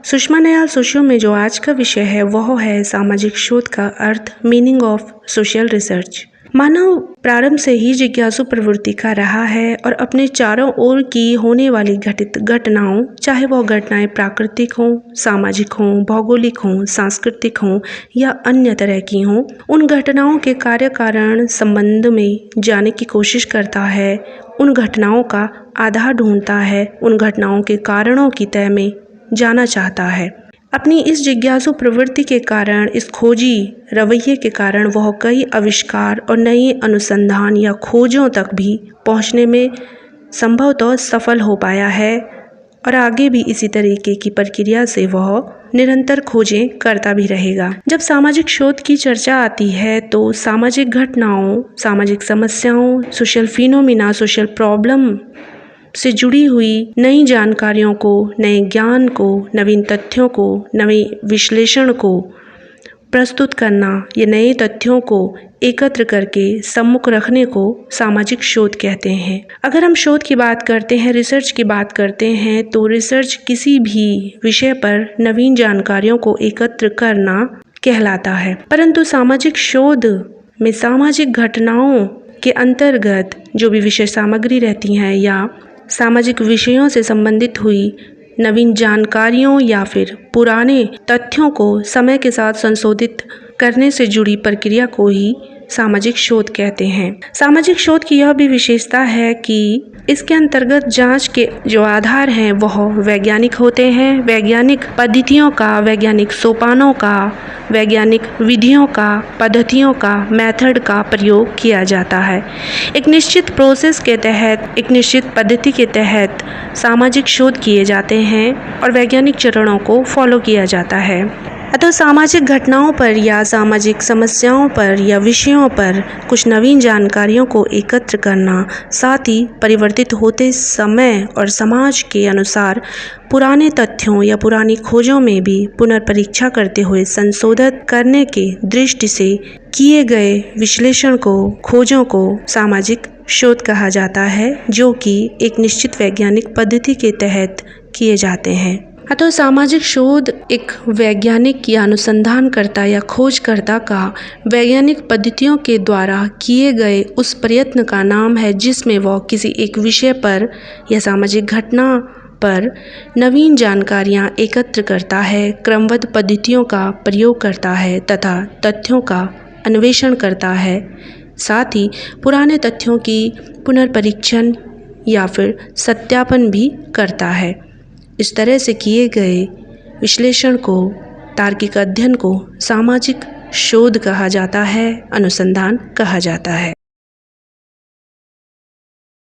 Sushma Nayal socio में जो आज का विषय है वह है सामाजिक शोध का अर्थ, मीनिंग ऑफ सोशल रिसर्च। मानव प्रारंभ से ही जिज्ञासु प्रवृत्ति का रहा है और अपने चारों ओर की होने वाली घटित घटनाओं, चाहे वह घटनाएं प्राकृतिक हों, सामाजिक हों, भौगोलिक हों, सांस्कृतिक हों या अन्य तरह की हों, उन घटनाओं के कार्य कारण संबंध में जाने की कोशिश करता है, उन घटनाओं का आधार ढूंढता है, उन घटनाओं के कारणों की तह में जाना चाहता है। अपनी इस जिज्ञासु प्रवृत्ति के कारण, इस खोजी रवैये के कारण वह कई आविष्कार और नए अनुसंधान या खोजों तक भी पहुंचने में संभवतः सफल हो पाया है और आगे भी इसी तरीके की प्रक्रिया से वह निरंतर खोजें करता भी रहेगा। जब सामाजिक शोध की चर्चा आती है तो सामाजिक घटनाओं, सामाजिक समस्याओं, सोशल फिनोमिना, सोशल प्रॉब्लम से जुड़ी हुई नई जानकारियों को, नए ज्ञान को, नवीन तथ्यों को, नए विश्लेषण को प्रस्तुत करना या नए तथ्यों को एकत्र करके सम्मुख रखने को सामाजिक शोध कहते हैं। अगर हम शोध की बात करते हैं, रिसर्च की बात करते हैं, तो रिसर्च किसी भी विषय पर नवीन जानकारियों को एकत्र करना कहलाता है। परंतु सामाजिक शोध में सामाजिक घटनाओं के अंतर्गत जो भी विषय सामग्री रहती हैं या सामाजिक विषयों से संबंधित हुई नवीन जानकारियों या फिर पुराने तथ्यों को समय के साथ संशोधित करने से जुड़ी प्रक्रिया को ही सामाजिक शोध कहते हैं। सामाजिक शोध की यह भी विशेषता है कि इसके अंतर्गत जांच के जो आधार हैं वह वैज्ञानिक होते हैं। वैज्ञानिक पद्धतियों का, वैज्ञानिक सोपानों का, वैज्ञानिक विधियों का, पद्धतियों का, मेथड का प्रयोग किया जाता है। एक निश्चित प्रोसेस के तहत, एक निश्चित पद्धति के तहत सामाजिक शोध किए जाते हैं और वैज्ञानिक चरणों को फॉलो किया जाता है। अतः सामाजिक घटनाओं पर या सामाजिक समस्याओं पर या विषयों पर कुछ नवीन जानकारियों को एकत्र करना, साथ ही परिवर्तित होते समय और समाज के अनुसार पुराने तथ्यों या पुरानी खोजों में भी पुनर्परीक्षा करते हुए संशोधित करने के दृष्टि से किए गए विश्लेषण को, खोजों को सामाजिक शोध कहा जाता है, जो कि एक निश्चित वैज्ञानिक पद्धति के तहत किए जाते हैं। अतः सामाजिक शोध एक वैज्ञानिक या अनुसंधानकर्ता या खोजकर्ता का वैज्ञानिक पद्धतियों के द्वारा किए गए उस प्रयत्न का नाम है जिसमें वह किसी एक विषय पर या सामाजिक घटना पर नवीन जानकारियां एकत्र करता है, क्रमबद्ध पद्धतियों का प्रयोग करता है तथा तथ्यों का अन्वेषण करता है, साथ ही पुराने तथ्यों की पुनर्परीक्षण या फिर सत्यापन भी करता है। इस तरह से किए गए विश्लेषण को, तार्किक अध्ययन को सामाजिक शोध कहा जाता है, अनुसंधान कहा जाता है।